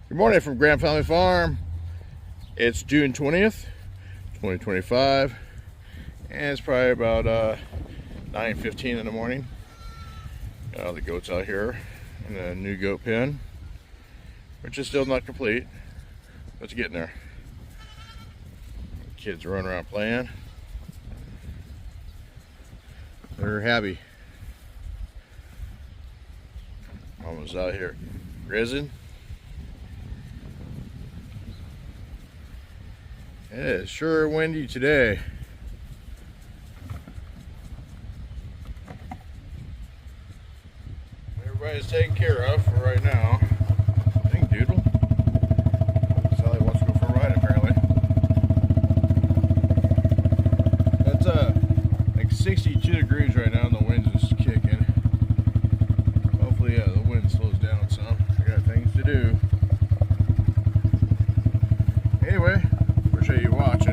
Good morning from Grand Family Farm. It's June 20th, 2025, and it's probably about 9:15 in the morning. Got all the goats out here in the new goat pen, which is still not complete, but it's getting there. Kids are running around playing. They're happy. Mama's out here grazing. It is sure windy today. Everybody's taken care of for right now. I think Doodle. Sally wants to go for a ride apparently. It's like 62 degrees right now and the wind's just kicking. Hopefully the wind slows down some. I got things to do. Anyway, appreciate you watching.